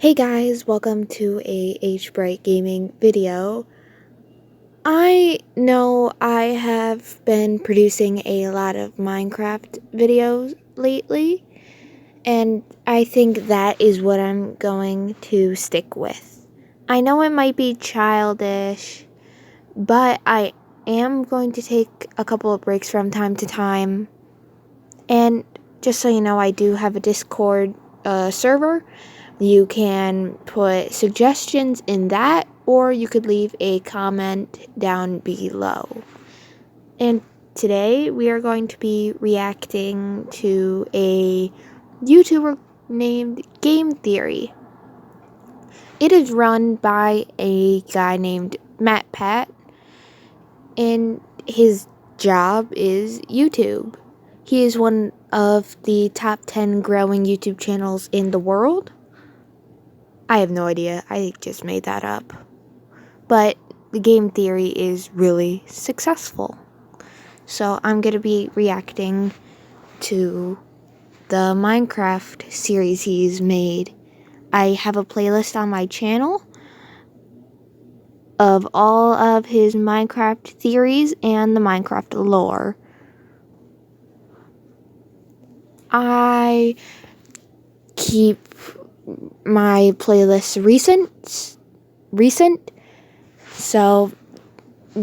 Hey guys, welcome to a H-Bright Gaming video. I know I have been producing a lot of Minecraft videos lately, and I think that is what I'm going to stick with. I know it might be childish, but I am going to take a couple of breaks from time to time. And just so you know, I do have a Discord server. You can put suggestions in that, or you could leave a comment down below. And today we are going to be reacting to a YouTuber named Game Theory. It is run by a guy named Matt Pat, and his job is YouTube. He is one of the top 10 growing YouTube channels in the world. I have no idea. I just made that up. But the Game Theory is really successful. So I'm going to be reacting to the Minecraft series he's made. I have a playlist on my channel of all of his Minecraft theories and the Minecraft lore. I keep my playlists recent, so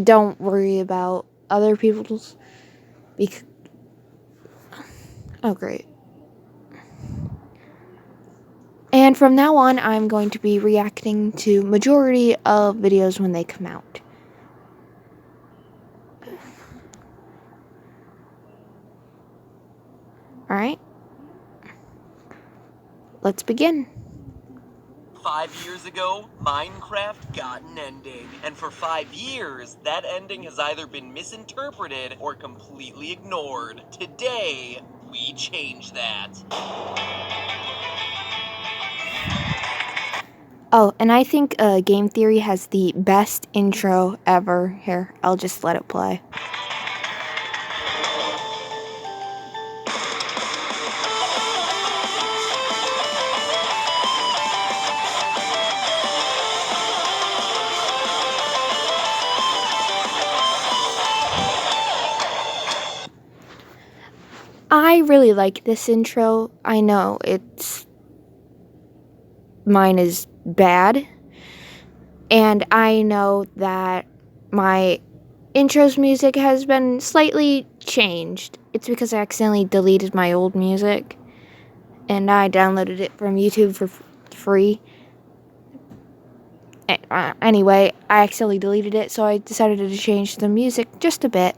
don't worry about other people's. Oh, great. And from now on, I'm going to be reacting to majority of videos when they come out. Alright. Let's begin. 5 years ago, Minecraft got an ending. And for 5 years, that ending has either been misinterpreted or completely ignored. Today, we change that. Oh, and I think Game Theory has the best intro ever. Here, I'll just let it play. I really like this intro. I know mine is bad, and I know that my intro's music has been slightly changed. It's because I accidentally deleted my old music, and I downloaded it from YouTube for free. Anyway, I accidentally deleted it, so I decided to change the music just a bit.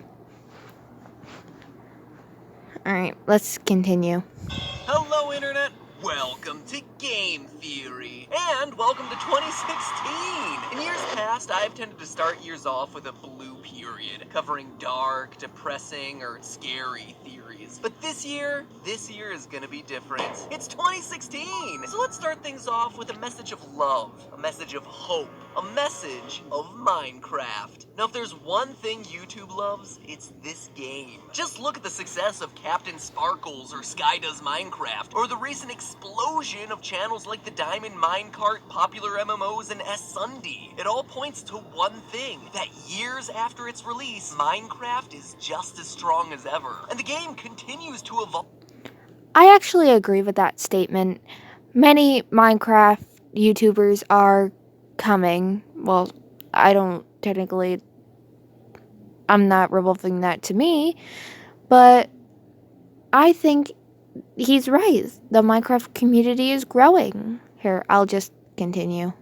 Alright, let's continue. Hello, Internet! Welcome to Game Theory! And welcome to 2016! In years past, I've tended to start years off with a blue period, covering dark, depressing, or scary theories. But this year is gonna be different. It's 2016! So let's start things off with a message of love, a message of hope, a message of Minecraft. Now, if there's one thing YouTube loves, it's this game. Just look at the success of Captain Sparkles or Sky Does Minecraft, or the recent explosion of channels like the Diamond Minecart, Popular MMOs, and S-Sunday. It all points to one thing, that years after its release, Minecraft is just as strong as ever, and the game continues to evolve. I actually agree with that statement. Many Minecraft YouTubers are coming. Well, I'm not revolving that to me, but I think he's right. The Minecraft community is growing. Here, I'll just continue.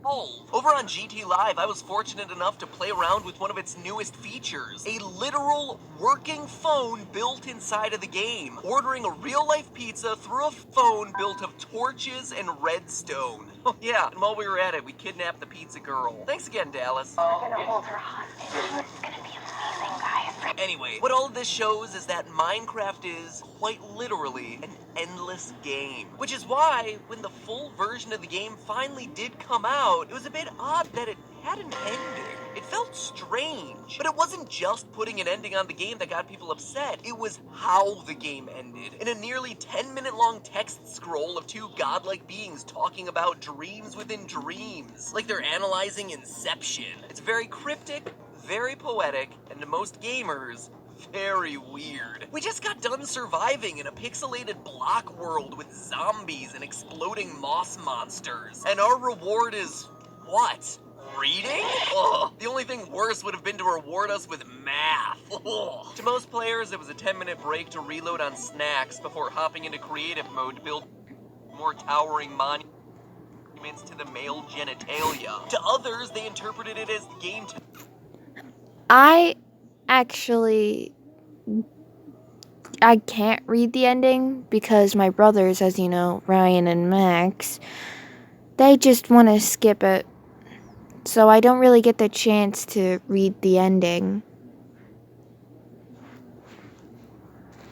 Over on GT Live, I was fortunate enough to play around with one of its newest features, a literal working phone built inside of the game, ordering a real-life pizza through a phone built of torches and redstone. Oh yeah, and while we were at it, we kidnapped the pizza girl. Thanks again, Dallas. We're gonna hold her hostage. It's gonna be amazing, guys. Anyway, what all of this shows is that Minecraft is, quite literally, an endless game. Which is why, when the full version of the game finally did come out, it was a bit odd that it had an ending. It felt strange. But it wasn't just putting an ending on the game that got people upset. It was how the game ended. In a nearly 10-minute long text scroll of two godlike beings talking about dreams within dreams. Like they're analyzing Inception. It's very cryptic, very poetic, and to most gamers, very weird. We just got done surviving in a pixelated block world with zombies and exploding moss monsters. And our reward is what? Reading? Ugh. The only thing worse would have been to reward us with math. Ugh. To most players, it was a 10-minute break to reload on snacks before hopping into creative mode to build more towering monuments to the male genitalia. To others, they interpreted it as the game to... I actually I can't read the ending because my brothers, as you know, Ryan and Max, they just want to skip it. So I don't really get the chance to read the ending.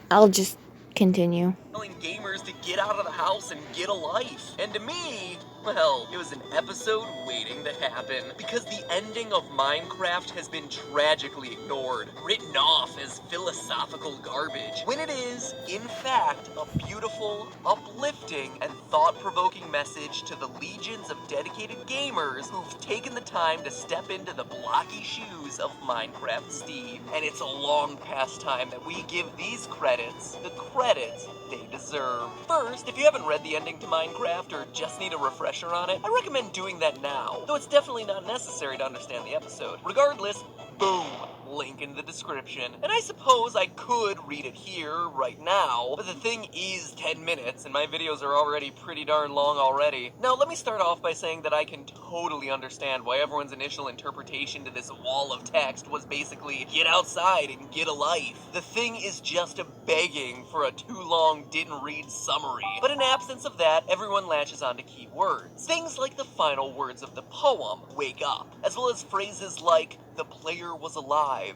I'll just continue. telling gamers to get out of the house and get a life. And to me, well, it was an episode waiting to happen. Because the ending of Minecraft has been tragically ignored, written off as philosophical garbage, when it is, in fact, a beautiful, uplifting, and thought-provoking message to the legions of dedicated gamers who've taken the time to step into the blocky shoes of Minecraft Steve. And it's a long past time that we give these credits the credits they deserve. First, if you haven't read the ending to Minecraft or just need a refresher on it, I recommend doing that now, though it's definitely not necessary to understand the episode. Regardless, boom, link in the description. And I suppose I could read it here, right now, but the thing is 10 minutes, and my videos are already pretty darn long already. Now, let me start off by saying that I can totally understand why everyone's initial interpretation to this wall of text was basically, get outside and get a life. The thing is just begging for a too long didn't read summary. But in absence of that, everyone latches onto key words. Things like the final words of the poem, wake up, as well as phrases like, the player was alive,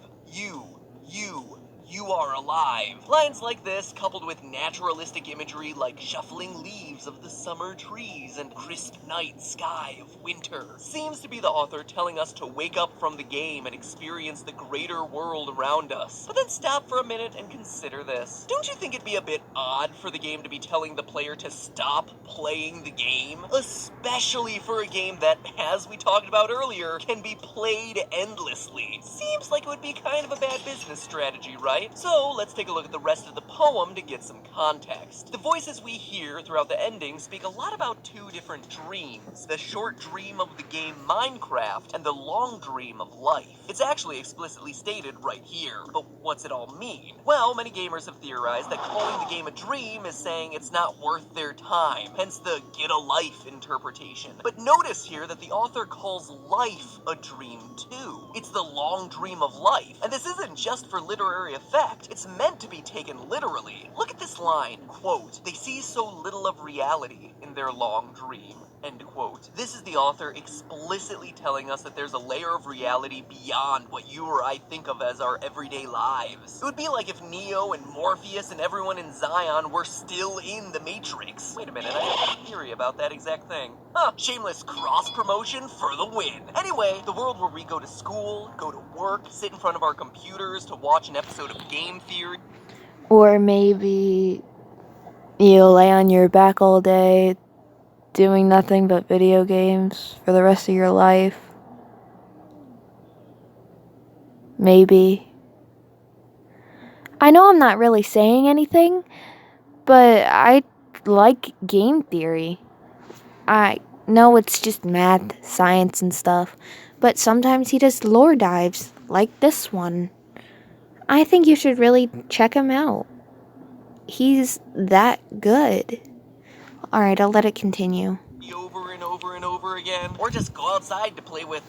you are alive. Lines like this, coupled with naturalistic imagery like shuffling leaves of the summer trees and crisp night sky of winter, seems to be the author telling us to wake up from the game and experience the greater world around us. But then stop for a minute and consider this. Don't you think it'd be a bit odd for the game to be telling the player to stop playing the game? Especially for a game that, as we talked about earlier, can be played endlessly. Seems like it would be kind of a bad business strategy, right? So let's take a look at the rest of the poem to get some context. The voices we hear throughout the ending speak a lot about two different dreams. The short dream of the game Minecraft and the long dream of life. It's actually explicitly stated right here. But what's it all mean? Well, many gamers have theorized that calling the game a dream is saying it's not worth their time, hence the get a life interpretation. But notice here that the author calls life a dream too. It's the long dream of life. And this isn't just for literary effect. It's meant to be taken literally. Look at this line, quote, they see so little of reality in their long dream, end quote. This is the author explicitly telling us that there's a layer of reality beyond what you or I think of as our everyday lives. It would be like if Neo and Morpheus and everyone in Zion were still in the Matrix. Wait a minute, I have a theory about that exact thing. Huh, shameless cross-promotion for the win. Anyway, the world where we go to school, go to work, sit in front of our computers to watch an episode of Game Theory. Or maybe you lay on your back all day doing nothing but video games for the rest of your life. Maybe. I know I'm not really saying anything, but I like game theory. I know it's just math, science, and stuff, but sometimes he does lore dives, like this one. I think you should really check him out. He's that good. Alright, I'll let it continue. Over and over and over again, or just go outside to play with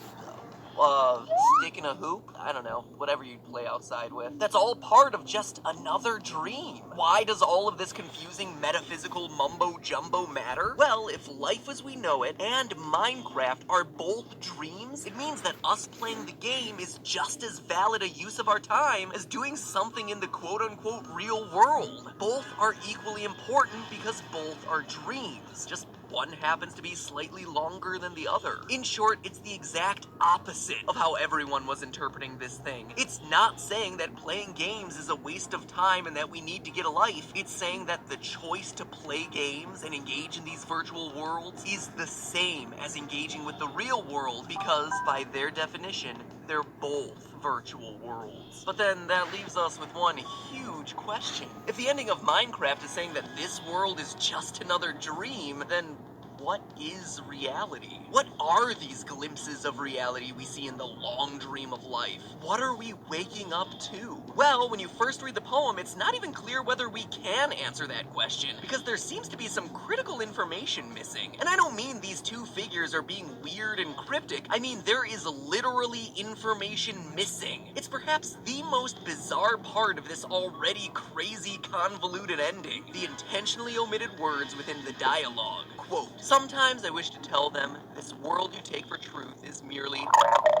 Stick in a hoop? I don't know, whatever you'd play outside with. That's all part of just another dream. Why does all of this confusing metaphysical mumbo-jumbo matter? Well, if life as we know it and Minecraft are both dreams, it means that us playing the game is just as valid a use of our time as doing something in the quote-unquote real world. Both are equally important because both are dreams. Just one happens to be slightly longer than the other. In short, it's the exact opposite of how everyone was interpreting this thing. It's not saying that playing games is a waste of time and that we need to get a life. It's saying that the choice to play games and engage in these virtual worlds is the same as engaging with the real world because, by their definition, they're both virtual worlds. But then that leaves us with one huge question. If the ending of Minecraft is saying that this world is just another dream, then what is reality? What are these glimpses of reality we see in the long dream of life? What are we waking up to? Well, when you first read the poem, it's not even clear whether we can answer that question, because there seems to be some critical information missing. And I don't mean these two figures are being weird and cryptic. I mean there is literally information missing. It's perhaps the most bizarre part of this already crazy convoluted ending. The intentionally omitted words within the dialogue. Quote, "Sometimes I wish to tell them this world you take for truth is merely,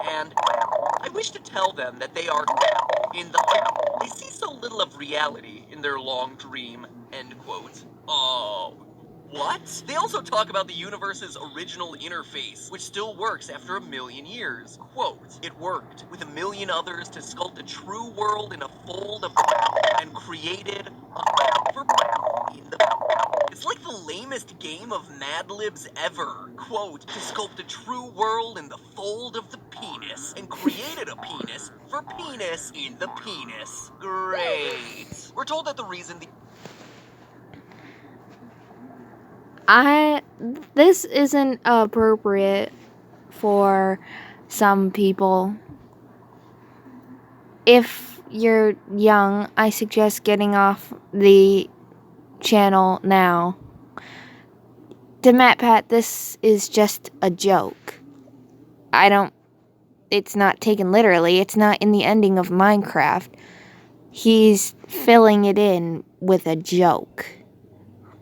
and I wish to tell them that they are in the, they see so little of reality in their long dream," end quote. What? They also talk about the universe's original interface, which still works after 1,000,000 years. Quote, "It worked with 1,000,000 others to sculpt a true world in a fold of and created for in the." It's like the lamest game of Mad Libs ever. Quote, "To sculpt a true world in the fold of the penis, and created a penis for penis in the penis." Great. We're told that the reason the This isn't appropriate for some people. If you're young, I suggest getting off the channel now. To MatPat, this is just a joke. It's not taken literally. It's not in the ending of Minecraft. He's filling it in with a joke.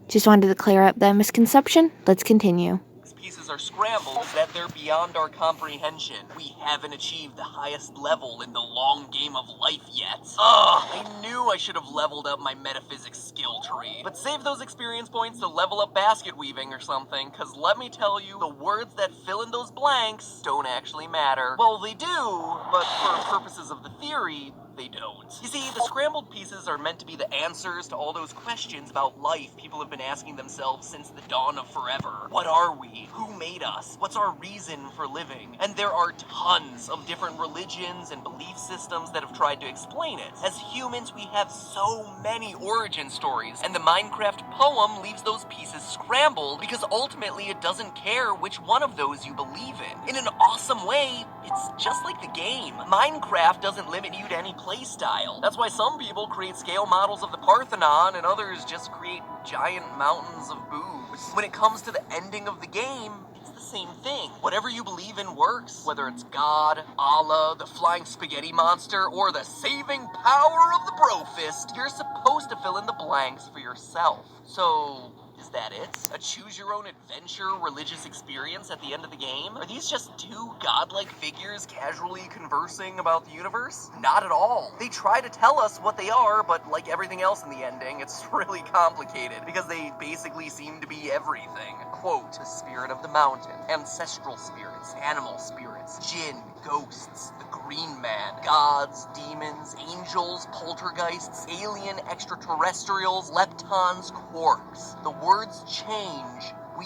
Just wanted to clear up that misconception. Let's continue. pieces are scrambled is that they're beyond our comprehension. We haven't achieved the highest level in the long game of life yet. I knew I should have leveled up my metaphysics skill tree. But save those experience points to level up basket weaving or something, cause let me tell you, the words that fill in those blanks don't actually matter. Well, they do, but for purposes of the theory, they don't. You see, the scrambled pieces are meant to be the answers to all those questions about life people have been asking themselves since the dawn of forever. What are we? Who made us? What's our reason for living? And there are tons of different religions and belief systems that have tried to explain it. As humans, we have so many origin stories, and the Minecraft poem leaves those pieces scrambled because ultimately it doesn't care which one of those you believe in. In an awesome way, it's just like the game. Minecraft doesn't limit you to any playstyle. That's why some people create scale models of the Parthenon and others just create giant mountains of boobs. When it comes to the ending of the game, it's the same thing. Whatever you believe in works, whether it's God, Allah, the flying spaghetti monster, or the saving power of the bro fist, you're supposed to fill in the blanks for yourself. So, is that it? A choose-your-own-adventure religious experience at the end of the game? Are these just two godlike figures casually conversing about the universe? Not at all. They try to tell us what they are, but like everything else in the ending, it's really complicated, because they basically seem to be everything. Quote, the spirit of the mountain, ancestral spirits, animal spirits, jinn, ghosts, the green man, gods, demons, angels, poltergeists, alien extraterrestrials, leptons, quarks. The words change, we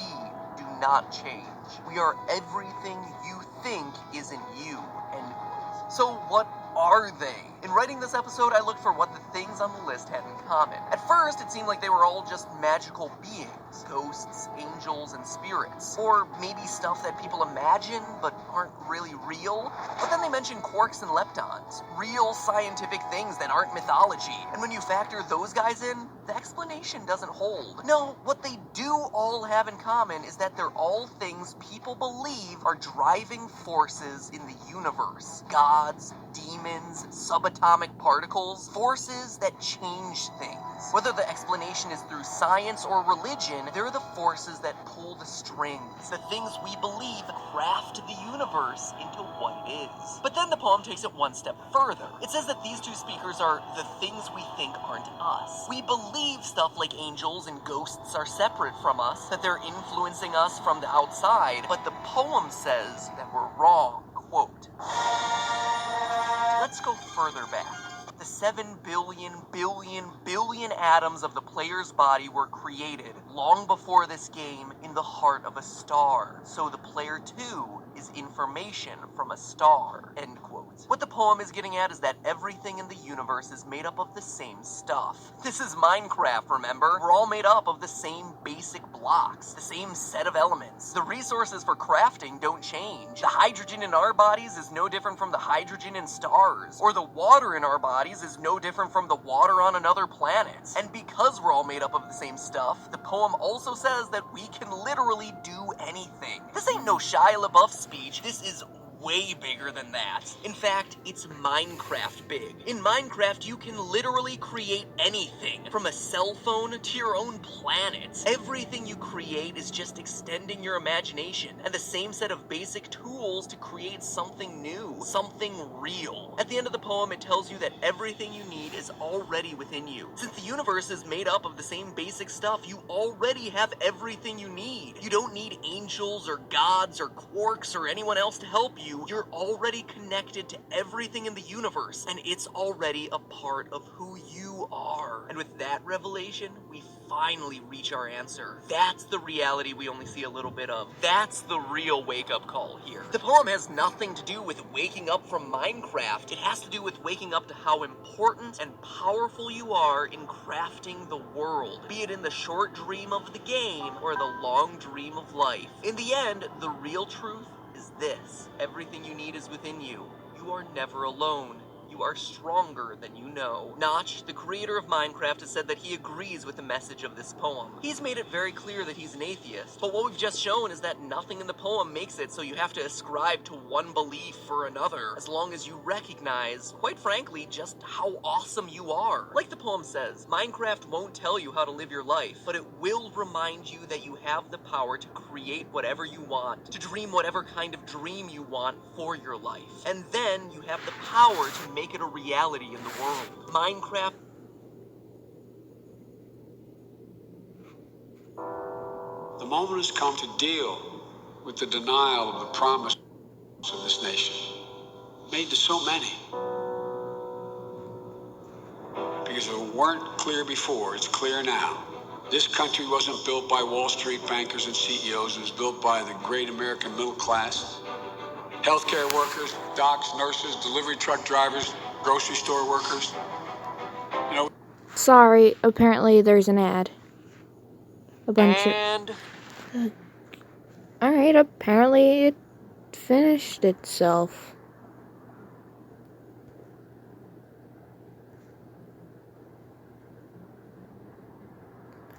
do not change. We are everything you think isn't you, end quote. So what are they? In writing this episode, I looked for what the things on the list had in common. At first, it seemed like they were all just magical beings, ghosts, angels, and spirits. Or maybe stuff that people imagine but aren't really real. But then they mentioned quarks and leptons, real scientific things that aren't mythology. And when you factor those guys in, the explanation doesn't hold. No, what they do all have in common is that they're all things people believe are driving forces in the universe. Gods, demons, subatomic particles, forces that change things. Whether the explanation is through science or religion, they're the forces that pull the strings, the things we believe craft the universe into what it is. But then the poem takes it one step further. It says that these two speakers are the things we think aren't us. We believe stuff like angels and ghosts are separate from us, that they're influencing us from the outside, but the poem says that we're wrong. Quote, let's go further back. The 7 billion atoms of the player's body were created long before this game in the heart of a star. So the player too is information from a star. End quote. What the poem is getting at is that everything in the universe is made up of the same stuff. This is Minecraft, remember? We're all made up of the same basic blocks, the same set of elements. The resources for crafting don't change. The hydrogen in our bodies is no different from the hydrogen in stars, or the water in our bodies is no different from the water on another planet. And because we're all made up of the same stuff, the poem also says that we can literally do anything. This ain't no Shia LaBeouf speech. This is way bigger than that. In fact, it's Minecraft big. In Minecraft, you can literally create anything, from a cell phone to your own planet. Everything you create is just extending your imagination and the same set of basic tools to create something new, something real. At the end of the poem, it tells you that everything you need is already within you. Since the universe is made up of the same basic stuff, you already have everything you need. You don't need angels or gods or quarks or anyone else to help you. You're already connected to everything in the universe, and it's already a part of who you are. And with that revelation, we finally reach our answer. That's the reality we only see a little bit of. That's the real wake-up call here. The poem has nothing to do with waking up from Minecraft. It has to do with waking up to how important and powerful you are in crafting the world, be it in the short dream of the game or the long dream of life. In the end, the real truth is this: everything you need is within you. You are never alone. You are stronger than you know. Notch, the creator of Minecraft, has said that he agrees with the message of this poem. He's made it very clear that he's an atheist, but what we've just shown is that nothing in the poem makes it so you have to ascribe to one belief or another, as long as you recognize, quite frankly, just how awesome you are. Like the poem says, Minecraft won't tell you how to live your life, but it will remind you that you have the power to create whatever you want, to dream whatever kind of dream you want for your life. And then you have the power to make it a reality in the world. Minecraft. The moment has come to deal with the denial of the promise of this nation, made to so many. Because if it weren't clear before, it's clear now. This country wasn't built by Wall Street bankers and CEOs. It was built by the great American middle class. Healthcare workers, docs, nurses, delivery truck drivers, grocery store workers. You know. Sorry, apparently there's an ad. A bunch And of... Alright, apparently it finished itself.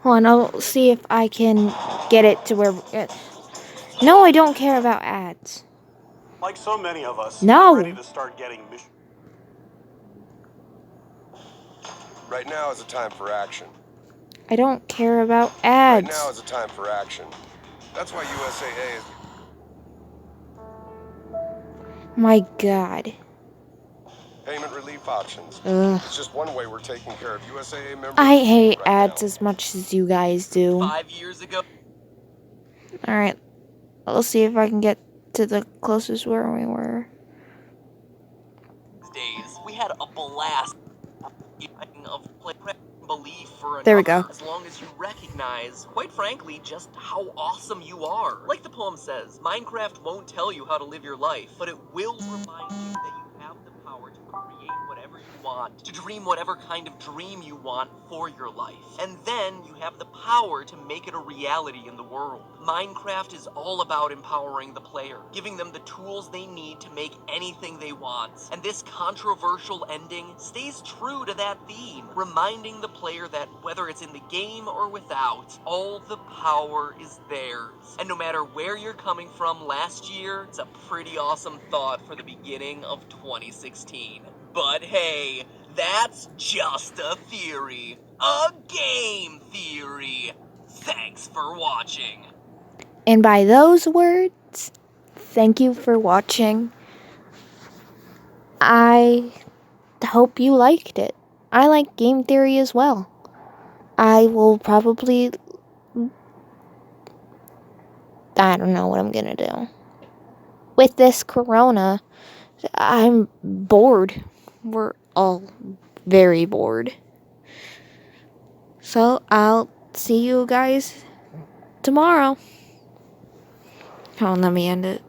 Hold on, I'll see if I can get it to where... No, I don't care about ads. Like so many of us, No. I'm ready to start getting mission. Right now is a time for action. I don't care about ads. Right now is a time for action. That's why USAA is... My God. Payment relief options. Ugh. It's just one way we're taking care of USAA members. I hate right ads now. as much as you guys do. 5 years ago. Alright, let's see if I can get to the closest where we were. Days, we had a blast of belief for another, There we go. as long as you recognize, quite frankly, just how awesome you are. Like the poem says, Minecraft won't tell you how to live your life, but it will remind you that you have the power to create whatever whatever you want, to dream whatever kind of dream you want for your life. And then you have the power to make it a reality in the world. Minecraft is all about empowering the player, giving them the tools they need to make anything they want. And this controversial ending stays true to that theme, reminding the player that whether it's in the game or without, all the power is theirs. And no matter where you're coming from last year, it's a pretty awesome thought for the beginning of 2016. But hey, that's just a theory. A game theory. Thanks for watching. And by those words, thank you for watching. I hope you liked it. I like game theory as well. I will probably... I don't know what I'm gonna do. With this corona, I'm bored. We're all very bored. So, I'll see you guys tomorrow. Oh, let me end it.